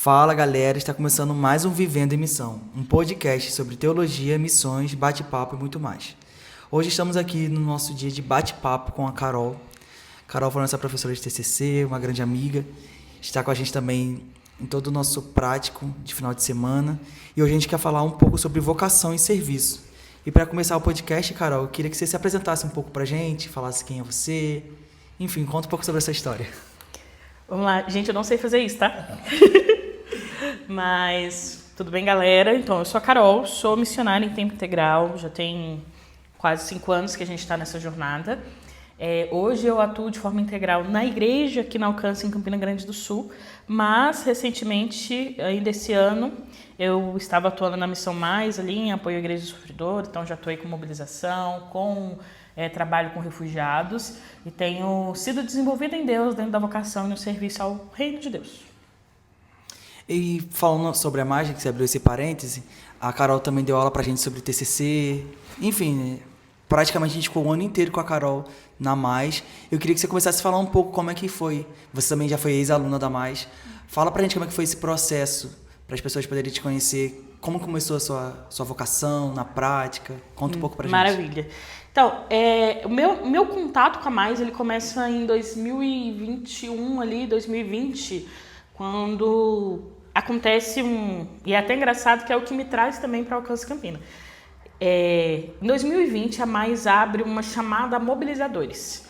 Fala galera, está começando mais um Vivendo em Missão, um podcast sobre teologia, missões, bate-papo e muito mais. Hoje estamos aqui no nosso dia de bate-papo com a Carol. Carol foi nossa professora de TCC, uma grande amiga, está com a gente também em todo o nosso prático de final de semana. E hoje a gente quer falar um pouco sobre vocação e serviço. E para começar o podcast, Carol, eu queria que você se apresentasse um pouco para a gente, falasse quem é você, enfim, conta um pouco sobre essa história. Vamos lá, gente, eu não sei fazer isso, tá? Mas, tudo bem, galera? Então, eu sou a Carol, sou missionária em tempo integral, já tem quase 5 anos que a gente está nessa jornada. Hoje eu atuo de forma integral na igreja aqui na Alcance, em Campina Grande do Sul, mas, recentemente, ainda esse ano, eu estava atuando na Missão Mais, ali em apoio à Igreja Sofredora, então já atuei com mobilização, com trabalho com refugiados e tenho sido desenvolvida em Deus dentro da vocação e no serviço ao Reino de Deus. E falando sobre a margem, que você abriu esse parêntese, a Carol também deu aula pra gente sobre TCC, enfim, né? Praticamente a gente ficou o ano inteiro com a Carol na Mais. Eu queria que você começasse a falar um pouco como é que foi. Você também já foi ex-aluna da Mais. Fala pra gente como é que foi esse processo, para as pessoas poderem te conhecer, como começou a sua vocação na prática. Conta um pouco pra gente. Maravilha. Então, o meu contato com a Mais, ele começa em 2021, ali, 2020, quando acontece e é até engraçado que é o que me traz também para Alcance Campina. Em 2020, a Mais abre uma chamada a mobilizadores.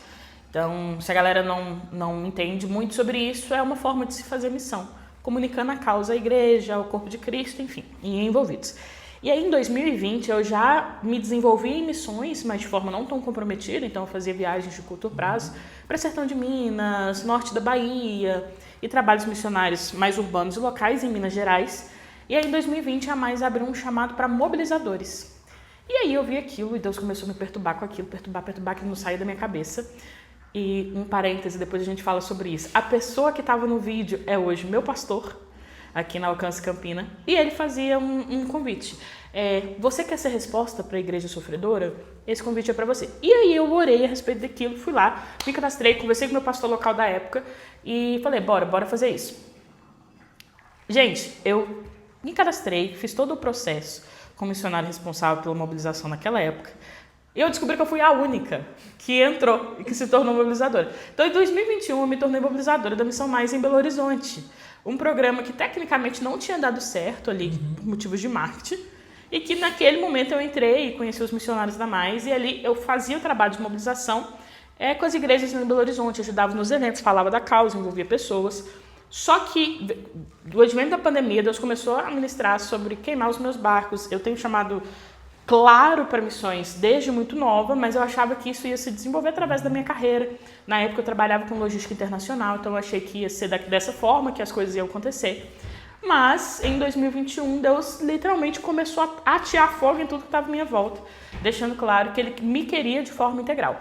Então, se a galera não entende muito sobre isso, é uma forma de se fazer missão, comunicando a causa à igreja, ao corpo de Cristo, enfim, e envolvidos. E aí, em 2020, eu já me desenvolvi em missões, mas de forma não tão comprometida, então eu fazia viagens de curto prazo para Sertão de Minas, norte da Bahia, e trabalhos missionários mais urbanos e locais em Minas Gerais. E aí, em 2020, a Mais abriu um chamado para mobilizadores. E aí eu vi aquilo e Deus começou a me perturbar com aquilo, perturbar, que não saía da minha cabeça. E um parêntese, depois a gente fala sobre isso. A pessoa que estava no vídeo é hoje meu pastor, aqui na Alcance Campina, e ele fazia um convite. Você quer ser resposta para a igreja sofredora? Esse convite é para você. E aí eu orei a respeito daquilo, fui lá, me cadastrei, conversei com o meu pastor local da época e falei, bora fazer isso. Gente, eu me cadastrei, fiz todo o processo como missionário responsável pela mobilização naquela época. E eu descobri que eu fui a única que entrou e que se tornou mobilizadora. Então, em 2021, eu me tornei mobilizadora da Missão Mais em Belo Horizonte. Um programa que, tecnicamente, não tinha dado certo ali, por motivos de marketing. E que, naquele momento, eu entrei e conheci os missionários da Mais. E ali, eu fazia o trabalho de mobilização com as igrejas em Belo Horizonte. Ajudava nos eventos, falava da causa, envolvia pessoas. Só que, do advento da pandemia, Deus começou a ministrar sobre queimar os meus barcos. Eu tenho chamado claro para missões desde muito nova, mas eu achava que isso ia se desenvolver através da minha carreira. Na época eu trabalhava com logística internacional, então eu achei que ia ser dessa forma que as coisas iam acontecer. Mas em 2021 Deus literalmente começou a atear fogo em tudo que estava à minha volta, deixando claro que Ele me queria de forma integral.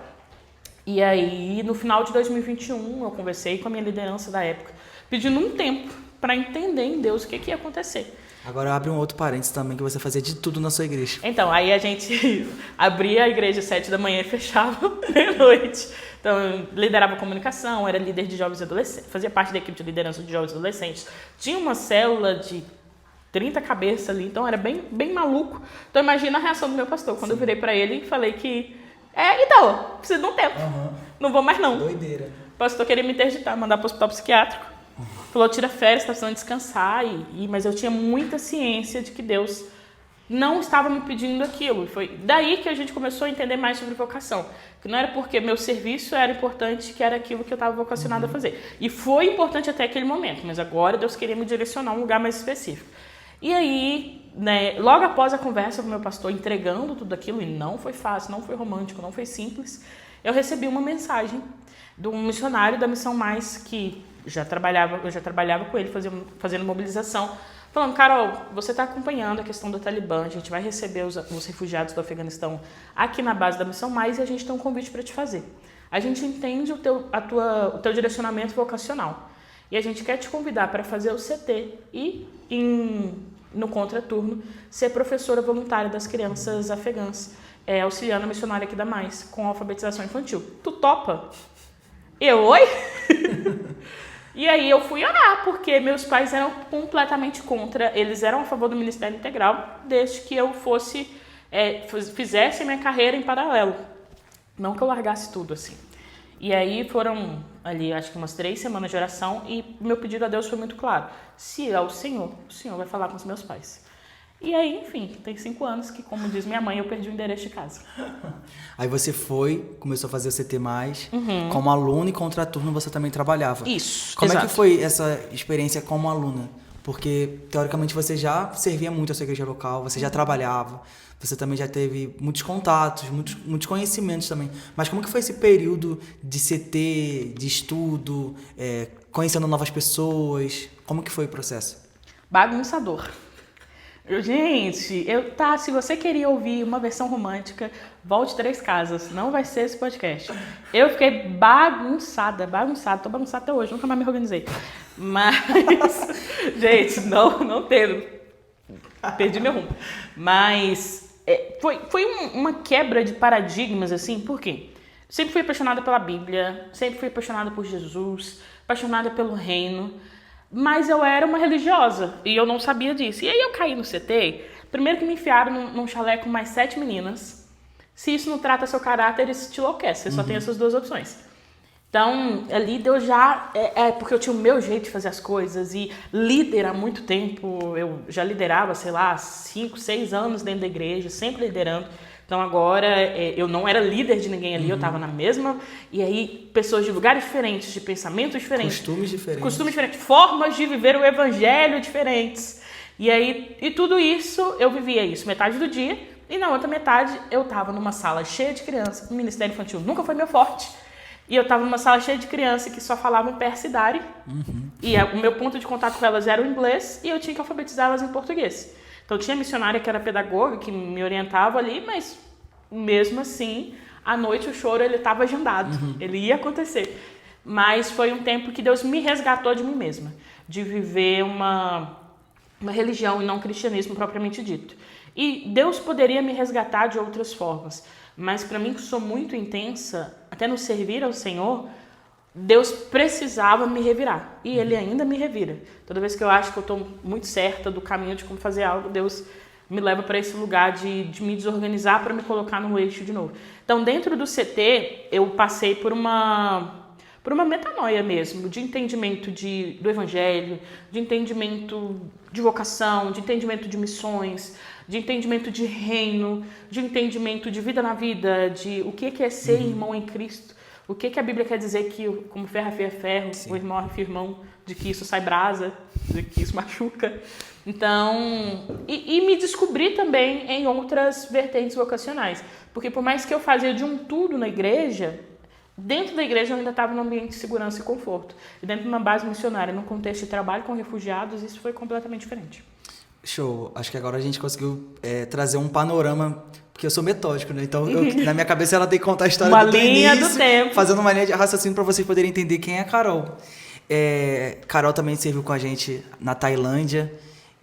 E aí no final de 2021 eu conversei com a minha liderança da época, pedindo um tempo para entender em Deus o que ia acontecer. Agora abre um outro parênteses também, que você fazia de tudo na sua igreja. Então, aí a gente abria a igreja às 7 da manhã e fechava meia-noite. Então, eu liderava a comunicação, era líder de jovens e adolescentes, fazia parte da equipe de liderança de jovens e adolescentes. Tinha uma célula de 30 cabeças ali, então era bem maluco. Então, imagina a reação do meu pastor, quando eu virei para ele e falei que, então, preciso de um tempo, não vou mais não. Doideira. O pastor queria me interditar, mandar para o hospital psiquiátrico. Falou, tira férias, está precisando descansar. Mas eu tinha muita ciência de que Deus não estava me pedindo aquilo. E foi daí que a gente começou a entender mais sobre vocação. Que não era porque meu serviço era importante, que era aquilo que eu estava vocacionada a fazer. E foi importante até aquele momento, mas agora Deus queria me direcionar a um lugar mais específico. E aí, logo após a conversa com o meu pastor, entregando tudo aquilo, e não foi fácil, não foi romântico, não foi simples, eu recebi uma mensagem de um missionário da Missão Mais que eu já trabalhava com ele fazendo mobilização, falando, Carol, você está acompanhando a questão do Talibã, a gente vai receber os refugiados do Afeganistão aqui na base da Missão Mais e a gente tem um convite para te fazer. A gente entende o teu direcionamento vocacional e a gente quer te convidar para fazer o CT e, no contraturno, ser professora voluntária das crianças afegãs, auxiliando a missionária aqui da Mais, com alfabetização infantil. Tu topa? Eu, oi? E aí eu fui orar, porque meus pais eram completamente contra. Eles eram a favor do Ministério Integral, desde que eu fizesse a minha carreira em paralelo. Não que eu largasse tudo, assim. E aí foram ali, acho que umas 3 semanas de oração, e meu pedido a Deus foi muito claro. Se é o Senhor vai falar com os meus pais. E aí, enfim, tem 5 anos que, como diz minha mãe, eu perdi o endereço de casa. Aí você começou a fazer o CT+, como aluna, e contraturno você também trabalhava. Isso, Como exato. é que foi essa experiência como aluna? Porque, teoricamente, você já servia muito a sua igreja local, você já trabalhava, você também já teve muitos contatos, muitos conhecimentos também. Mas como que foi esse período de CT, de estudo, conhecendo novas pessoas? Como que foi o processo? Bagunçador. Gente, se você queria ouvir uma versão romântica, volte 3 casas, não vai ser esse podcast. Eu fiquei bagunçada, tô bagunçada até hoje, nunca mais me organizei. Mas, gente, não teve, perdi meu rumo. Mas foi uma quebra de paradigmas, assim, por quê? Sempre fui apaixonada pela Bíblia, sempre fui apaixonada por Jesus, apaixonada pelo reino. Mas eu era uma religiosa e eu não sabia disso. E aí eu caí no CT, primeiro que me enfiaram num chalé com mais 7 meninas. Se isso não trata seu caráter, isso te enlouquece. Você só tem essas 2 opções. Então, ali deu já... porque eu tinha o meu jeito de fazer as coisas. E líder há muito tempo, eu já liderava, 5, 6 anos dentro da igreja, sempre liderando. Então agora eu não era líder de ninguém ali, eu estava na mesma. E aí pessoas de lugares diferentes, de pensamentos diferentes. Costumes diferentes. Formas de viver o evangelho diferentes. E aí, tudo isso, eu vivia isso metade do dia. E na outra metade eu estava numa sala cheia de crianças. O Ministério Infantil nunca foi meu forte. E eu estava numa sala cheia de crianças que só falavam Persidari. E o meu ponto de contato com elas era o inglês. E eu tinha que alfabetizá-las em português. Então tinha missionária que era pedagoga, que me orientava ali, mas mesmo assim, à noite o choro ele estava agendado, ele ia acontecer. Mas foi um tempo que Deus me resgatou de mim mesma, de viver uma religião e não um cristianismo propriamente dito. E Deus poderia me resgatar de outras formas, mas para mim que sou muito intensa, até no servir ao Senhor, Deus precisava me revirar. E Ele ainda me revira. Toda vez que eu acho que eu estou muito certa do caminho de como fazer algo, Deus me leva para esse lugar de me desorganizar para me colocar no eixo de novo. Então, dentro do CT, eu passei por uma metanoia mesmo, de entendimento do Evangelho, de entendimento de vocação, de entendimento de missões, de entendimento de reino, de entendimento de vida na vida, de o que é ser irmão em Cristo. O que a Bíblia quer dizer que, como ferro afia ferro, o irmão afia irmão, de que isso sai brasa, de que isso machuca. Então, e me descobri também em outras vertentes vocacionais. Porque por mais que eu fazia de um tudo na igreja, dentro da igreja eu ainda estava num ambiente de segurança e conforto. E dentro de uma base missionária, num contexto de trabalho com refugiados, isso foi completamente diferente. Show. Acho que agora a gente conseguiu trazer um panorama, porque eu sou metódico, né? Então, na minha cabeça, ela tem que contar a história do linha início, do tempo. fazendo uma linha de raciocínio para vocês poderem entender quem é a Carol. Carol também serviu com a gente na Tailândia,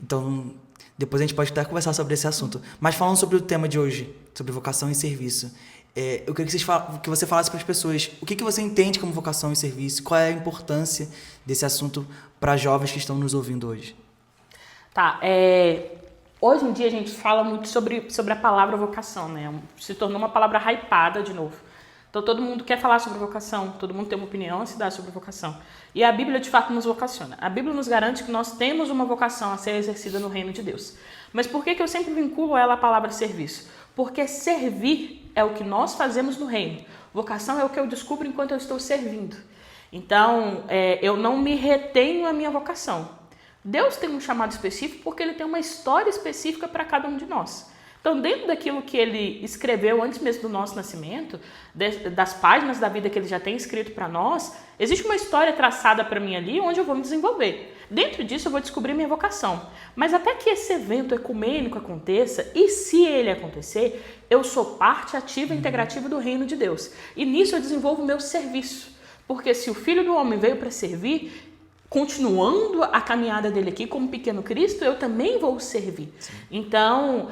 então depois a gente pode até conversar sobre esse assunto. Mas falando sobre o tema de hoje, sobre vocação e serviço, eu queria que você falasse para as pessoas o que você entende como vocação e serviço, qual é a importância desse assunto para jovens que estão nos ouvindo hoje. Tá, hoje em dia a gente fala muito sobre a palavra vocação, né? Se tornou uma palavra hypada de novo. Então todo mundo quer falar sobre vocação, todo mundo tem uma opinião a se dar sobre vocação. E a Bíblia de fato nos vocaciona. A Bíblia nos garante que nós temos uma vocação a ser exercida no reino de Deus. Mas por que eu sempre vinculo ela à palavra serviço? Porque servir é o que nós fazemos no reino. Vocação é o que eu descubro enquanto eu estou servindo. Então, eu não me retenho a minha vocação. Deus tem um chamado específico porque Ele tem uma história específica para cada um de nós. Então, dentro daquilo que Ele escreveu antes mesmo do nosso nascimento, das páginas da vida que Ele já tem escrito para nós, existe uma história traçada para mim ali onde eu vou me desenvolver. Dentro disso eu vou descobrir minha vocação. Mas até que esse evento ecumênico aconteça, e se ele acontecer, eu sou parte ativa e integrativa do reino de Deus. E nisso eu desenvolvo o meu serviço. Porque se o Filho do Homem veio para servir, continuando a caminhada dele aqui como pequeno Cristo, eu também vou servir. Sim. Então,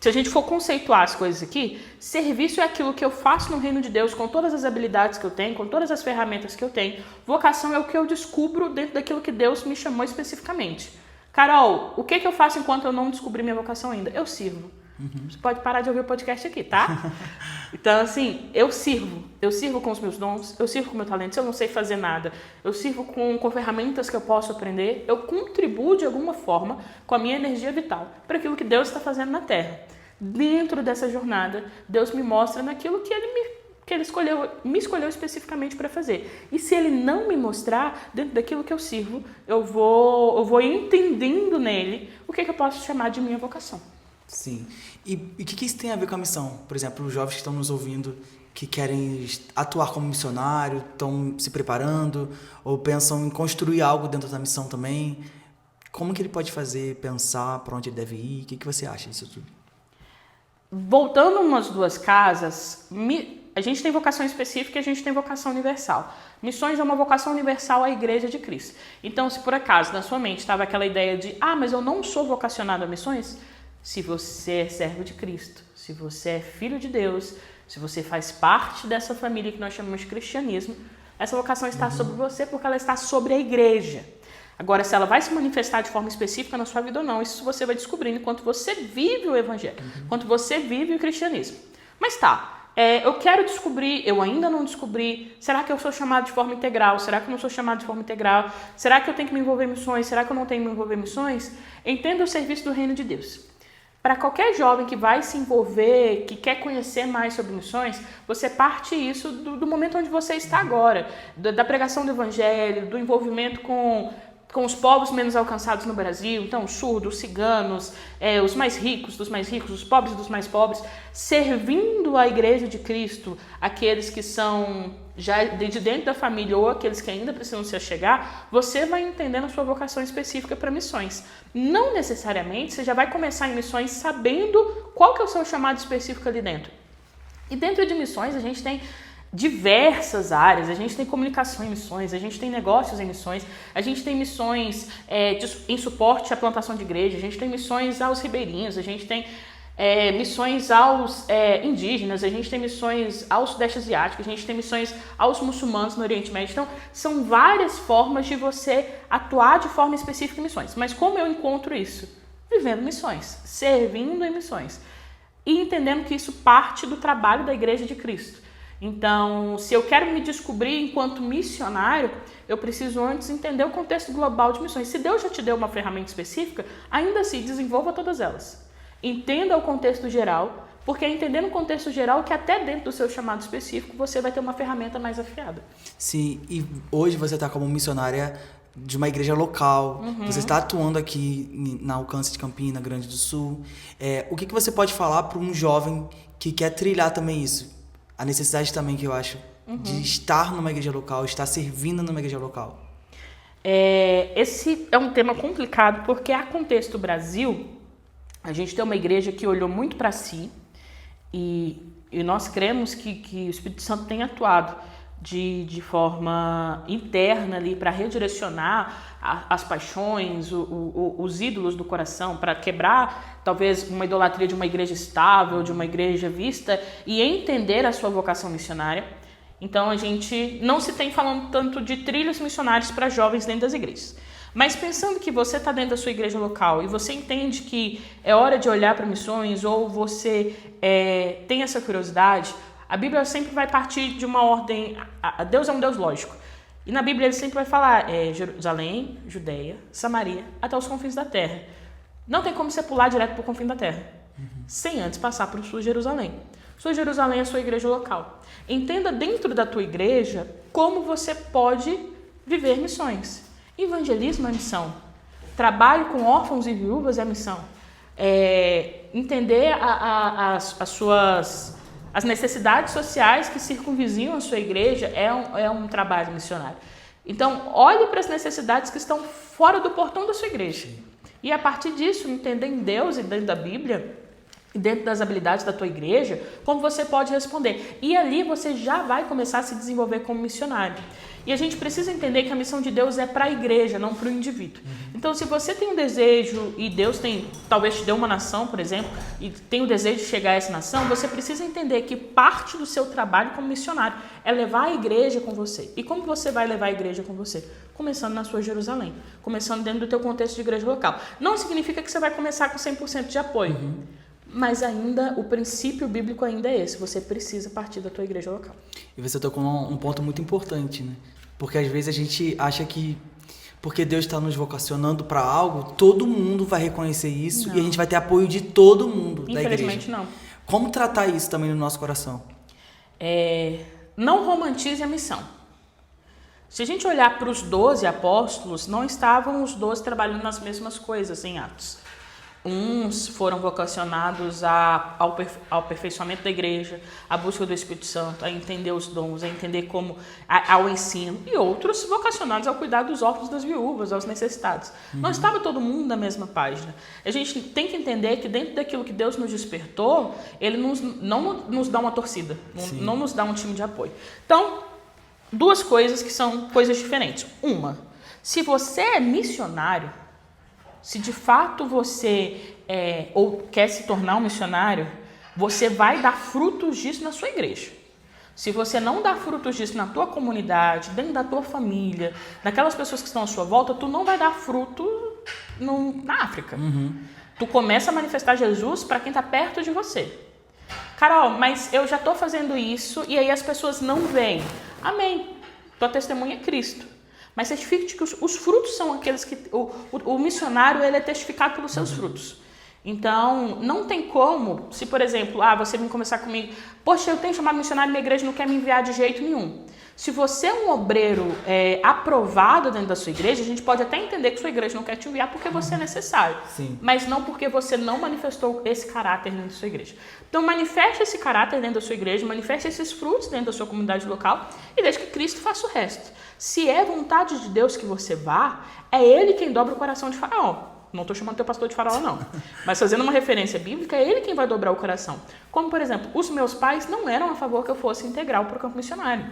se a gente for conceituar as coisas aqui, serviço é aquilo que eu faço no reino de Deus com todas as habilidades que eu tenho, com todas as ferramentas que eu tenho. Vocação é o que eu descubro dentro daquilo que Deus me chamou especificamente. Carol, o que eu faço enquanto eu não descobri minha vocação ainda? Eu sirvo. Você pode parar de ouvir o podcast aqui, tá? Então, assim, eu sirvo com os meus dons, eu sirvo com o meu talento. Se eu não sei fazer nada, eu sirvo com ferramentas que eu posso aprender, eu contribuo de alguma forma com a minha energia vital para aquilo que Deus está fazendo na Terra. Dentro dessa jornada, Deus me mostra naquilo que Ele me escolheu especificamente para fazer. E se Ele não me mostrar, dentro daquilo que eu sirvo, eu vou entendendo nele o que eu posso chamar de minha vocação. Sim. E o que isso tem a ver com a missão? Por exemplo, os jovens que estão nos ouvindo, que querem atuar como missionário, estão se preparando, ou pensam em construir algo dentro da missão também. Como que ele pode fazer, pensar para onde ele deve ir? O que você acha disso tudo? Voltando umas duas casas, a gente tem vocação específica e a gente tem vocação universal. Missões é uma vocação universal à Igreja de Cristo. Então, se por acaso na sua mente estava aquela ideia de mas eu não sou vocacionado a missões, se você é servo de Cristo, se você é filho de Deus, se você faz parte dessa família que nós chamamos de cristianismo, essa vocação está sobre você porque ela está sobre a igreja. Agora, se ela vai se manifestar de forma específica na sua vida ou não, isso você vai descobrindo enquanto você vive o evangelho, enquanto você vive o cristianismo. Mas eu quero descobrir, eu ainda não descobri, será que eu sou chamado de forma integral? Será que eu não sou chamado de forma integral? Será que eu tenho que me envolver em missões? Será que eu não tenho que me envolver em missões? Entenda o serviço do reino de Deus. Para qualquer jovem que vai se envolver, que quer conhecer mais sobre missões, você parte isso do momento onde você está agora, da pregação do evangelho, do envolvimento com os povos menos alcançados no Brasil, então os surdos, os ciganos, os mais ricos dos mais ricos, os pobres dos mais pobres, servindo a Igreja de Cristo, aqueles que são já de dentro da família ou aqueles que ainda precisam se achegar, você vai entendendo a sua vocação específica para missões. Não necessariamente você já vai começar em missões sabendo qual que é o seu chamado específico ali dentro. E dentro de missões a gente tem diversas áreas, a gente tem comunicação em missões, a gente tem negócios em missões, a gente tem missões em suporte à plantação de igreja, a gente tem missões aos ribeirinhos, a gente tem missões aos indígenas, a gente tem missões ao Sudeste Asiático, a gente tem missões aos muçulmanos no Oriente Médio. Então, são várias formas de você atuar de forma específica em missões. Mas como eu encontro isso? Vivendo missões, servindo em missões e entendendo que isso parte do trabalho da Igreja de Cristo. Então, se eu quero me descobrir enquanto missionário, eu preciso antes entender o contexto global de missões. Se Deus já te deu uma ferramenta específica, ainda assim, desenvolva todas elas. Entenda o contexto geral, porque é entendendo o contexto geral que até dentro do seu chamado específico você vai ter uma ferramenta mais afiada. Sim, e hoje você está como missionária de uma igreja local, você está atuando aqui na Alcance de Campina, Grande do Sul. O que você pode falar para um jovem que quer trilhar também isso? A necessidade também que eu acho de estar numa igreja local, estar servindo numa igreja local. Esse é um tema complicado porque a contexto Brasil, a gente tem uma igreja que olhou muito para si e nós cremos que o Espírito Santo tem atuado de forma interna ali para redirecionar as paixões, os ídolos do coração, para quebrar talvez uma idolatria de uma igreja estável, de uma igreja vista e entender a sua vocação missionária. Então a gente não se tem falando tanto de trilhos missionários para jovens dentro das igrejas. Mas pensando que você está dentro da sua igreja local e você entende que é hora de olhar para missões ou você tem essa curiosidade, a Bíblia sempre vai partir de uma ordem. Deus é um Deus lógico. E na Bíblia ele sempre vai falar Jerusalém, Judeia, Samaria, até os confins da terra. Não tem como você pular direto para o confim da terra, sem antes passar por sua Jerusalém. Sua Jerusalém é a sua igreja local. Entenda dentro da tua igreja como você pode viver missões. Evangelismo é missão. Trabalho com órfãos e viúvas é missão. Entender as necessidades sociais que circunvizinham a sua igreja é um trabalho missionário. Então, olhe para as necessidades que estão fora do portão da sua igreja. E a partir disso, entender em Deus e dentro da Bíblia, e dentro das habilidades da tua igreja, como você pode responder. E ali você já vai começar a se desenvolver como missionário. E a gente precisa entender que a missão de Deus é para a igreja, não para o indivíduo. Então, se você tem um desejo e Deus talvez te deu uma nação, por exemplo, e tem o desejo de chegar a essa nação, você precisa entender que parte do seu trabalho como missionário é levar a igreja com você. E como você vai levar a igreja com você? Começando na sua Jerusalém, começando dentro do teu contexto de igreja local. Não significa que você vai começar com 100% de apoio, mas ainda o princípio bíblico ainda é esse, você precisa partir da tua igreja local. E você tocou um ponto muito importante, né? Porque às vezes a gente acha que porque Deus está nos vocacionando para algo, todo mundo vai reconhecer isso e a gente vai ter apoio de todo mundo da igreja. Infelizmente não. Como tratar isso também no nosso coração? Não romantize a missão. Se a gente olhar para os 12 apóstolos, não estavam os 12 trabalhando nas mesmas coisas em Atos. Uns foram vocacionados ao aperfeiçoamento da igreja, à busca do Espírito Santo, a entender os dons, a entender ao ensino, e outros vocacionados ao cuidar dos órfãos, das viúvas, aos necessitados. Não estava todo mundo na mesma página. A gente tem que entender que dentro daquilo que Deus nos despertou, Ele não nos dá uma torcida, não nos dá um time de apoio. Então, duas coisas que são coisas diferentes. Uma, se você é missionário, se de fato você ou quer se tornar um missionário, você vai dar frutos disso na sua igreja. Se você não dá frutos disso na tua comunidade, dentro da tua família, daquelas pessoas que estão à sua volta, tu não vai dar fruto na África. Tu começa a manifestar Jesus para quem está perto de você. Carol, mas eu já estou fazendo isso e aí as pessoas não veem. Amém. Tua testemunha é Cristo. Mas certifique-te que os frutos são aqueles que... O missionário, ele é testificado pelos seus frutos. Então, não tem como, se por exemplo, você vem conversar comigo, poxa, eu tenho chamado missionário e minha igreja não quer me enviar de jeito nenhum. Se você é um obreiro aprovado dentro da sua igreja, a gente pode até entender que sua igreja não quer te enviar porque você é necessário. Sim. Mas não porque você não manifestou esse caráter dentro da sua igreja. Então, manifeste esse caráter dentro da sua igreja, manifeste esses frutos dentro da sua comunidade local e deixe que Cristo faça o resto. Se é vontade de Deus que você vá, é Ele quem dobra o coração de Faraó. Não estou chamando teu pastor de Faraó, não. Mas fazendo uma referência bíblica, é Ele quem vai dobrar o coração. Como, por exemplo, os meus pais não eram a favor que eu fosse integral para o campo missionário.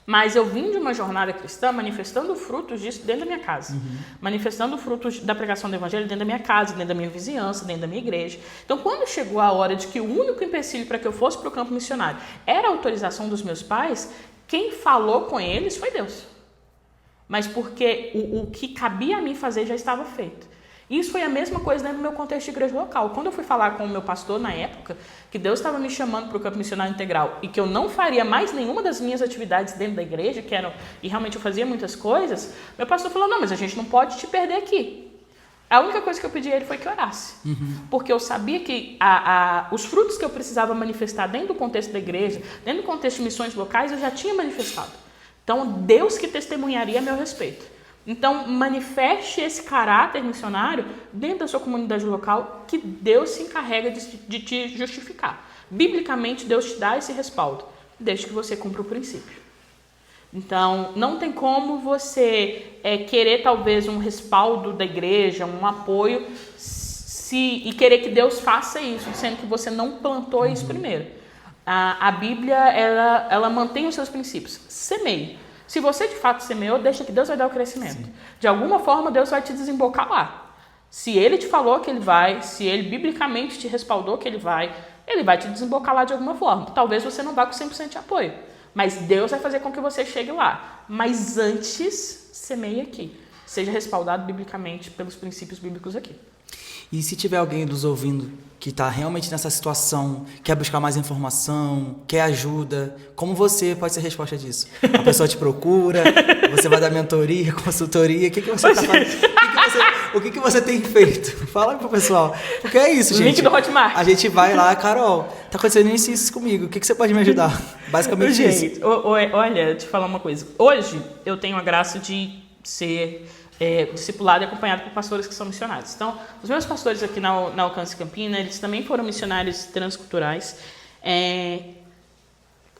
Mas eu vim de uma jornada cristã manifestando frutos disso dentro da minha casa. Manifestando frutos da pregação do evangelho dentro da minha casa, dentro da minha vizinhança, dentro da minha igreja. Então, quando chegou a hora de que o único empecilho para que eu fosse para o campo missionário era a autorização dos meus pais, quem falou com eles foi Deus. Mas porque o que cabia a mim fazer já estava feito. Isso foi a mesma coisa dentro do meu contexto de igreja local. Quando eu fui falar com o meu pastor na época, que Deus estava me chamando para o campo missionário integral e que eu não faria mais nenhuma das minhas atividades dentro da igreja, e realmente eu fazia muitas coisas, meu pastor falou, não, mas a gente não pode te perder aqui. A única coisa que eu pedi a ele foi que orasse. Porque eu sabia que os frutos que eu precisava manifestar dentro do contexto da igreja, dentro do contexto de missões locais, eu já tinha manifestado. Então, Deus que testemunharia a meu respeito. Então, manifeste esse caráter missionário dentro da sua comunidade local, que Deus se encarrega de te justificar. Biblicamente, Deus te dá esse respaldo, desde que você cumpra o princípio. Então, não tem como você querer talvez um respaldo da igreja, um apoio, e querer que Deus faça isso, sendo que você não plantou isso primeiro. A Bíblia, ela mantém os seus princípios. Semeie. Se você de fato semeou, deixa que Deus vai dar o crescimento. Sim. De alguma forma, Deus vai te desembocar lá. Se Ele te falou que Ele vai, se Ele biblicamente te respaldou que Ele vai te desembocar lá de alguma forma. Talvez você não vá com 100% de apoio, mas Deus vai fazer com que você chegue lá. Mas antes, semeie aqui. Seja respaldado biblicamente pelos princípios bíblicos aqui. E se tiver alguém nos ouvindo que está realmente nessa situação, quer buscar mais informação, quer ajuda, como você pode ser a resposta disso? A pessoa te procura, você vai dar mentoria, consultoria, o que você está fazendo? O que você tem feito? Fala pro pessoal. Porque é isso, gente. Link do Hotmart. A gente vai lá, Carol, tá acontecendo isso comigo, o que você pode me ajudar? Basicamente isso. Olha, te falar uma coisa. Hoje eu tenho a graça de ser discipulado e acompanhado por pastores que são missionários. Então, os meus pastores aqui na Alcance Campina, eles também foram missionários transculturais.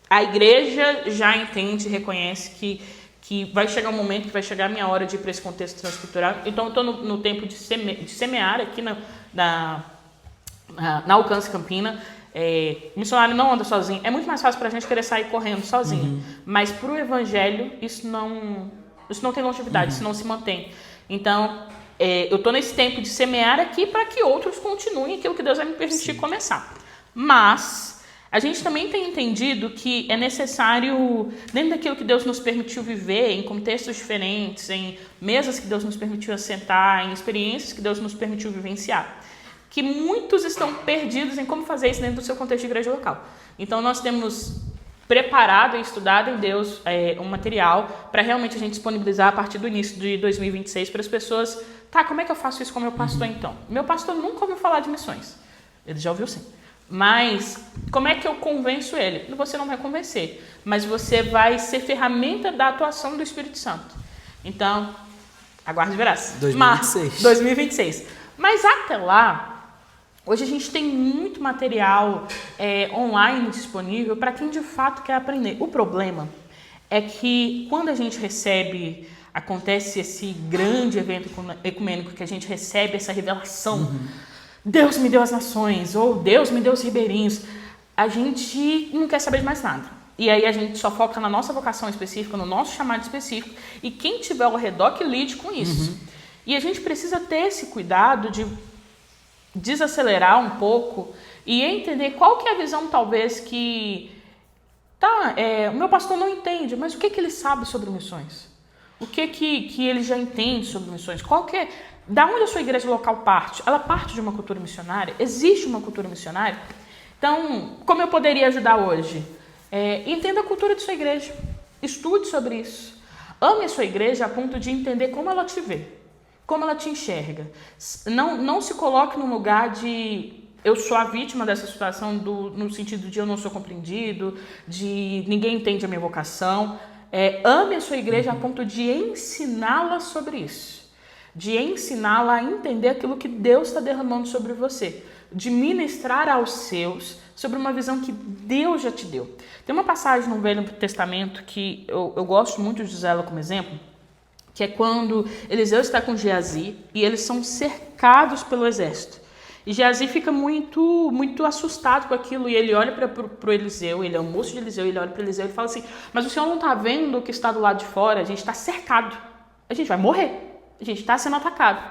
A igreja já entende, reconhece que vai chegar um momento que vai chegar a minha hora de ir para esse contexto transcultural. Então, eu estou no tempo de semear aqui na Alcance Campina. Missionário não anda sozinho. É muito mais fácil pra gente querer sair correndo sozinho. Mas pro evangelho, isso não tem longevidade, isso não se mantém. Então, eu tô nesse tempo de semear aqui para que outros continuem aquilo que Deus vai me permitir começar. Mas a gente também tem entendido que é necessário, dentro daquilo que Deus nos permitiu viver, em contextos diferentes, em mesas que Deus nos permitiu assentar, em experiências que Deus nos permitiu vivenciar, que muitos estão perdidos em como fazer isso dentro do seu contexto de igreja local. Então, nós temos preparado e estudado em Deus um material para realmente a gente disponibilizar a partir do início de 2026 para as pessoas. Tá, como é que eu faço isso com o meu pastor então? Meu pastor nunca ouviu falar de missões. Ele já ouviu sim. Mas como é que eu convenço ele? Você não vai convencer, mas você vai ser ferramenta da atuação do Espírito Santo. Então, aguarde e verás. 2026. Mas até lá, hoje a gente tem muito material online disponível para quem de fato quer aprender. O problema é que quando a gente acontece esse grande evento ecumênico, que a gente recebe essa revelação, Deus me deu as nações, ou Deus me deu os ribeirinhos, a gente não quer saber de mais nada. E aí a gente só foca na nossa vocação específica, no nosso chamado específico, e quem tiver ao redor que lide com isso. E a gente precisa ter esse cuidado de desacelerar um pouco e entender qual que é a visão talvez que... o meu pastor não entende, mas o que ele sabe sobre missões? O que ele já entende sobre missões? Da onde a sua igreja local parte? Ela parte de uma cultura missionária? Existe uma cultura missionária? Então, como eu poderia ajudar hoje? Entenda a cultura de sua igreja. Estude sobre isso. Ame a sua igreja a ponto de entender como ela te vê, como ela te enxerga. Não se coloque num lugar de eu sou a vítima dessa situação, no sentido de eu não sou compreendido, de ninguém entende a minha vocação. Ame a sua igreja a ponto de ensiná-la sobre isso. De ensiná-la a entender aquilo que Deus está derramando sobre você. De ministrar aos seus sobre uma visão que Deus já te deu. Tem uma passagem no Velho Testamento que eu gosto muito de usar ela como exemplo, que é quando Eliseu está com Geazi e eles são cercados pelo exército. E Geazi fica muito, muito assustado com aquilo e ele olha para o Eliseu, ele é o moço de Eliseu, ele olha para Eliseu e fala assim, mas o senhor não está vendo o que está do lado de fora? A gente está cercado, a gente vai morrer. A gente está sendo atacado.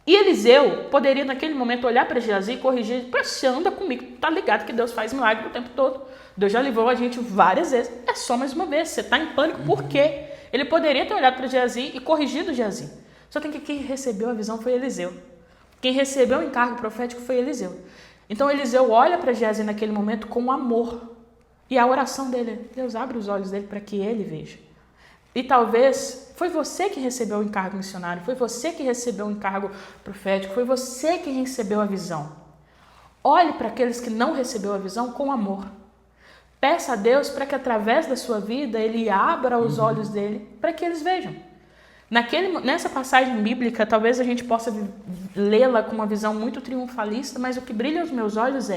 E Eliseu poderia, naquele momento, olhar para Geazi e corrigir. Você anda comigo, tá ligado que Deus faz milagre o tempo todo. Deus já livrou a gente várias vezes. É só mais uma vez. Você está em pânico. Por quê? Ele poderia ter olhado para Geazi e corrigido Geazi. Só tem que quem recebeu a visão foi Eliseu. Quem recebeu o encargo profético foi Eliseu. Então Eliseu olha para Geazi naquele momento com amor. E a oração dele é, Deus abre os olhos dele para que ele veja. E talvez foi você que recebeu o encargo missionário, foi você que recebeu o encargo profético, foi você que recebeu a visão. Olhe para aqueles que não receberam a visão com amor. Peça a Deus para que através da sua vida Ele abra os olhos dele para que eles vejam. Nessa passagem bíblica, talvez a gente possa lê-la com uma visão muito triunfalista, mas o que brilha aos meus olhos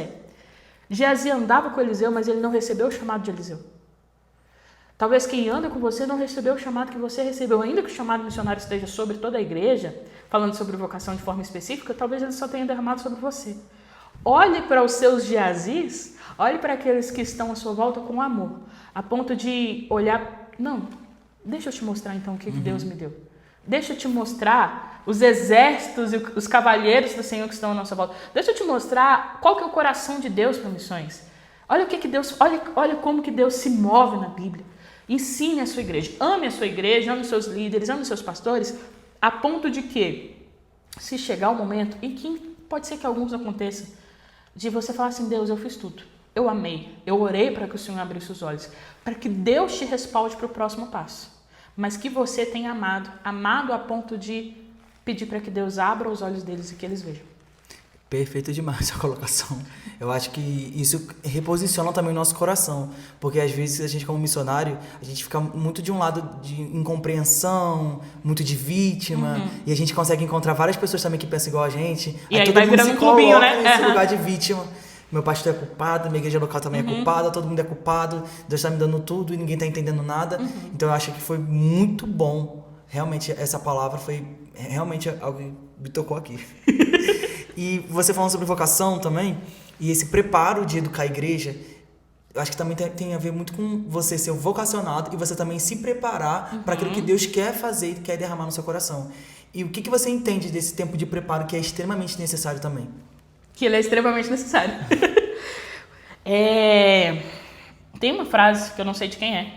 Geazi andava com Eliseu, mas ele não recebeu o chamado de Eliseu. Talvez quem anda com você não recebeu o chamado que você recebeu, ainda que o chamado missionário esteja sobre toda a igreja, falando sobre vocação de forma específica, talvez ele só tenha derramado sobre você. Olhe para os seus Geazis, olhe para aqueles que estão à sua volta com amor, a ponto de olhar, não, deixa eu te mostrar então o que Deus me deu. Deixa eu te mostrar os exércitos e os cavalheiros do Senhor que estão à nossa volta. Deixa eu te mostrar qual que é o coração de Deus para missões. Olha o que Deus, olha como que Deus se move na Bíblia. Ensine a sua igreja, ame os seus líderes, ame os seus pastores, a ponto de que, se chegar o momento, e que pode ser que alguns aconteçam, de você falar assim, Deus, eu fiz tudo, eu amei, eu orei para que o Senhor abrisse os olhos, para que Deus te respalde para o próximo passo, mas que você tenha amado a ponto de pedir para que Deus abra os olhos deles e que eles vejam. Perfeito demais a colocação. Eu acho que isso reposiciona também o nosso coração, porque às vezes a gente como missionário, a gente fica muito de um lado de incompreensão, muito de vítima, e a gente consegue encontrar várias pessoas também que pensam igual a gente. E aí todo vai mundo virando um clubinho, né? Nesse lugar de vítima. Meu pastor é culpado, minha igreja local também é culpada, todo mundo é culpado, Deus está me dando tudo e ninguém está entendendo nada. Então eu acho que foi muito bom. Realmente, essa palavra foi realmente algo que me tocou aqui. E você falando sobre vocação também, E esse preparo de educar a igreja, eu acho que também tem a ver muito com você ser vocacionado e você também se preparar para aquilo que Deus quer fazer e quer derramar no seu coração. E o que você entende desse tempo de preparo que é extremamente necessário também? Que ele é extremamente necessário. Tem uma frase que eu não sei de quem é.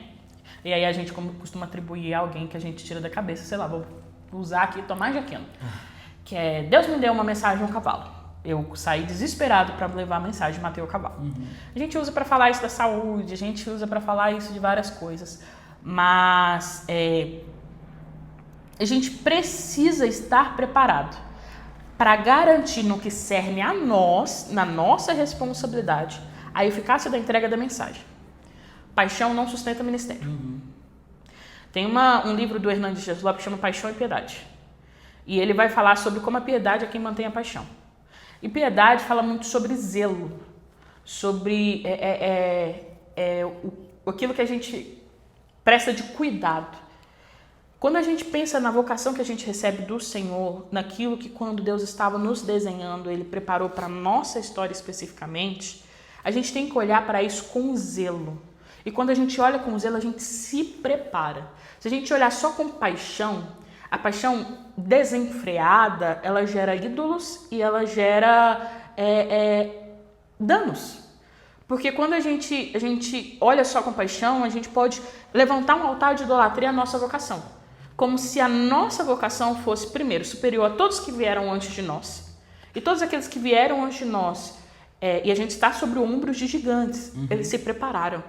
E aí a gente costuma atribuir a alguém que a gente tira da cabeça. Sei lá, vou usar aqui Tomás de Aquino. Que é: Deus me deu uma mensagem no cavalo. Eu saí desesperado para levar a mensagem e matei o cavalo. A gente usa para falar isso da saúde, a gente usa para falar isso de várias coisas. Mas a gente precisa estar preparado para garantir no que cerne a nós, na nossa responsabilidade, a eficácia da entrega da mensagem. Paixão não sustenta ministério. Tem um livro do Hernandes Dias Lopes que chama Paixão e Piedade. E ele vai falar sobre como a piedade é quem mantém a paixão. E piedade fala muito sobre zelo, sobre aquilo que a gente presta de cuidado. Quando a gente pensa na vocação que a gente recebe do Senhor, naquilo que quando Deus estava nos desenhando, Ele preparou para a nossa história especificamente, a gente tem que olhar para isso com zelo. E quando a gente olha com zelo, a gente se prepara. Se a gente olhar só com paixão, a paixão desenfreada, ela gera ídolos e ela gera danos. Porque quando a gente olha só com paixão, a gente pode levantar um altar de idolatria à nossa vocação. Como se a nossa vocação fosse, primeiro, superior a todos que vieram antes de nós. E todos aqueles que vieram antes de nós, e a gente está sobre ombros de gigantes, eles se prepararam.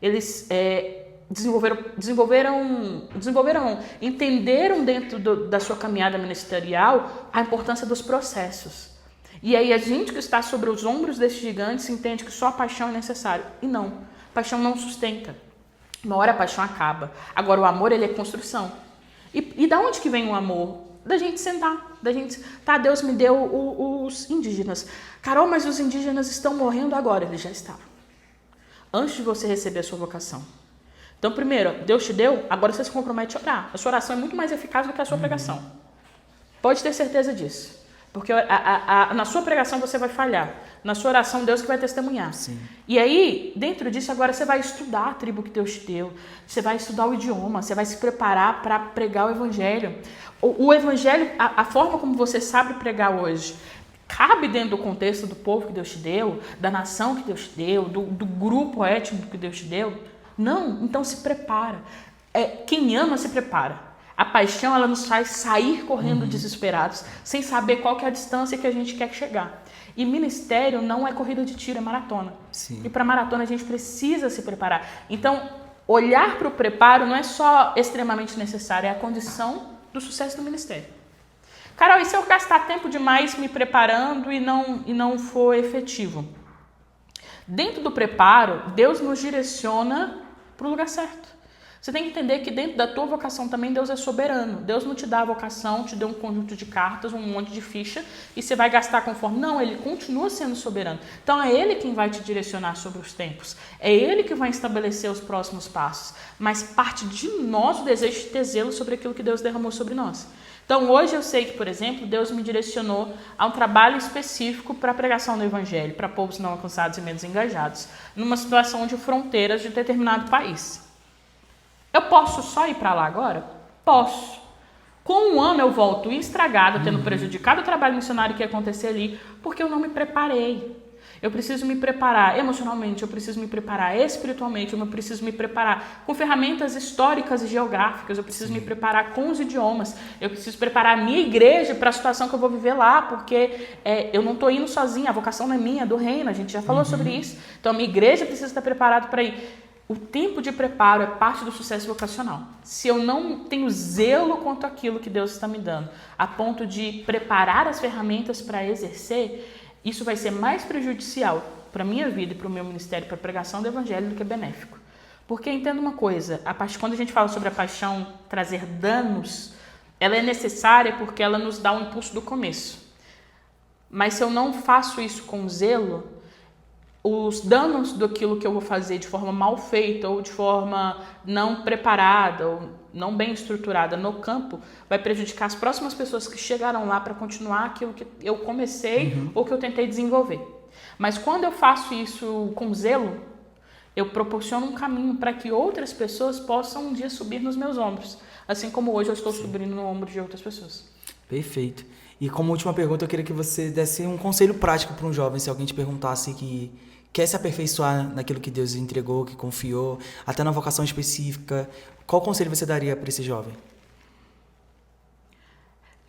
Eles entenderam dentro da sua caminhada ministerial a importância dos processos. E aí a gente que está sobre os ombros desses gigantes entende que só a paixão é necessário. E não, paixão não sustenta. Uma hora a paixão acaba. Agora o amor, ele é construção. E da onde que vem o amor? Da gente sentar, da gente... Tá, Deus me deu os indígenas. Carol, mas os indígenas estão morrendo agora. Eles já estavam. Antes de você receber a sua vocação. Então, primeiro, Deus te deu, agora você se compromete a orar. A sua oração é muito mais eficaz do que a sua pregação. Pode ter certeza disso. Porque na sua pregação você vai falhar. Na sua oração, Deus que vai testemunhar. Sim. E aí, dentro disso, agora você vai estudar a tribo que Deus te deu. Você vai estudar o idioma. Você vai se preparar para pregar o evangelho. O evangelho, a forma como você sabe pregar hoje, cabe dentro do contexto do povo que Deus te deu, da nação que Deus te deu, do grupo étnico que Deus te deu? Não, então se prepara. Quem ama se prepara. A paixão, ela nos faz sair correndo desesperados, sem saber qual que é a distância que a gente quer chegar. E ministério não é corrida de tiro, é maratona. Sim. E para maratona a gente precisa se preparar. Então, olhar para o preparo não é só extremamente necessário, é a condição do sucesso do ministério. Carol, e se eu gastar tempo demais me preparando e não for efetivo? Dentro do preparo, Deus nos direciona para o lugar certo. Você tem que entender que dentro da tua vocação também Deus é soberano. Deus não te dá a vocação, te deu um conjunto de cartas, um monte de ficha e você vai gastar conforme. Não, Ele continua sendo soberano. Então é Ele quem vai te direcionar sobre os tempos. É Ele que vai estabelecer os próximos passos. Mas parte de nós o desejo de ter zelo sobre aquilo que Deus derramou sobre nós. Então hoje eu sei que, por exemplo, Deus me direcionou a um trabalho específico para a pregação do Evangelho, para povos não alcançados e menos engajados, numa situação de fronteiras de determinado país. Eu posso só ir para lá agora? Posso. Com um ano eu volto estragado, tendo prejudicado o trabalho missionário que ia acontecer ali, porque eu não me preparei. Eu preciso me preparar emocionalmente, eu preciso me preparar espiritualmente, eu preciso me preparar com ferramentas históricas e geográficas, eu preciso me preparar com os idiomas, eu preciso preparar a minha igreja para a situação que eu vou viver lá, porque eu não estou indo sozinha, a vocação não é minha, é do reino, a gente já falou sobre isso. Então a minha igreja precisa estar preparada para ir. O tempo de preparo é parte do sucesso vocacional. Se eu não tenho zelo quanto àquilo que Deus está me dando, a ponto de preparar as ferramentas para exercer, isso vai ser mais prejudicial para a minha vida e para o meu ministério, para a pregação do evangelho, do que benéfico. Porque entenda uma coisa, quando a gente fala sobre a paixão trazer danos, ela é necessária porque ela nos dá um impulso do começo. Mas se eu não faço isso com zelo, os danos daquilo que eu vou fazer de forma mal feita ou de forma não preparada ou não bem estruturada no campo vai prejudicar as próximas pessoas que chegaram lá para continuar aquilo que eu comecei ou que eu tentei desenvolver. Mas quando eu faço isso com zelo, eu proporciono um caminho para que outras pessoas possam um dia subir nos meus ombros. Assim como hoje eu estou subindo no ombro de outras pessoas. Perfeito. E como última pergunta, eu queria que você desse um conselho prático para um jovem, se alguém te perguntasse que quer se aperfeiçoar naquilo que Deus entregou, que confiou, até na vocação específica, qual conselho você daria para esse jovem?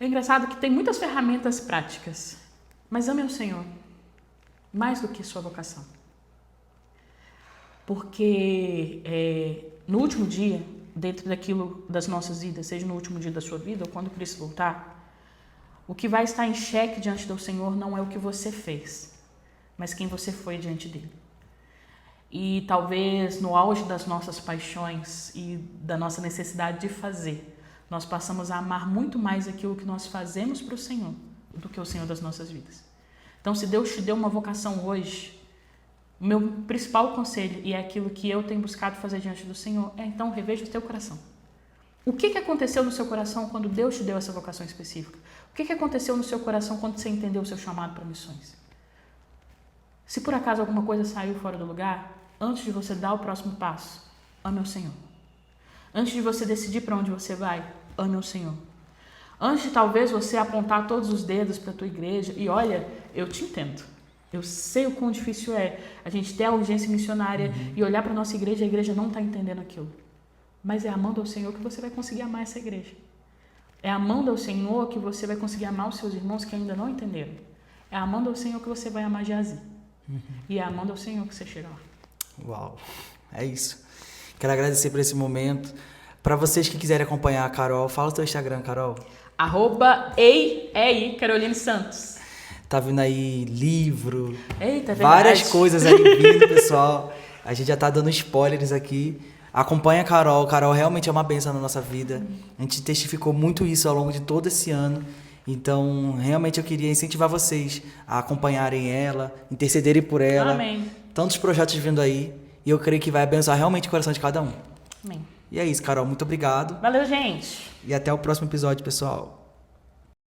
É engraçado que tem muitas ferramentas práticas, mas ame ao Senhor mais do que sua vocação. Porque no último dia, dentro daquilo das nossas vidas, seja no último dia da sua vida ou quando Cristo voltar, o que vai estar em xeque diante do Senhor não é o que você fez, mas quem você foi diante dele. E talvez no auge das nossas paixões e da nossa necessidade de fazer, nós passamos a amar muito mais aquilo que nós fazemos para o Senhor do que o Senhor das nossas vidas. Então, se Deus te deu uma vocação hoje, o meu principal conselho, e é aquilo que eu tenho buscado fazer diante do Senhor, é então reveja o teu coração. O que aconteceu no seu coração quando Deus te deu essa vocação específica? O que aconteceu no seu coração quando você entendeu o seu chamado para missões? Se por acaso alguma coisa saiu fora do lugar, antes de você dar o próximo passo, ame ao Senhor. Antes de você decidir para onde você vai, ame ao Senhor. Antes de talvez você apontar todos os dedos para a tua igreja, e olha, eu te entendo. Eu sei o quão difícil é a gente ter a urgência missionária e olhar para a nossa igreja e a igreja não está entendendo aquilo. Mas é amando ao Senhor que você vai conseguir amar essa igreja. É amando ao Senhor que você vai conseguir amar os seus irmãos que ainda não entenderam. É amando ao Senhor que você vai amar Geazi. E é amando ao Senhor que você chega lá. Uau, é isso. Quero agradecer por esse momento. Para vocês que quiserem acompanhar a Carol, fala o teu Instagram, Carol. @ei Caroline Santos. Tá vindo aí livro, Eita, é várias verdade. coisas aí vindo, pessoal. A gente já tá dando spoilers aqui. Acompanha a Carol. Carol realmente é uma bênção na nossa vida. A gente testificou muito isso ao longo de todo esse ano. Então, realmente eu queria incentivar vocês a acompanharem ela, intercederem por ela. Amém. Tantos projetos vindo aí. E eu creio que vai abençoar realmente o coração de cada um. Amém. E é isso, Carol. Muito obrigado. Valeu, gente. E até o próximo episódio, pessoal.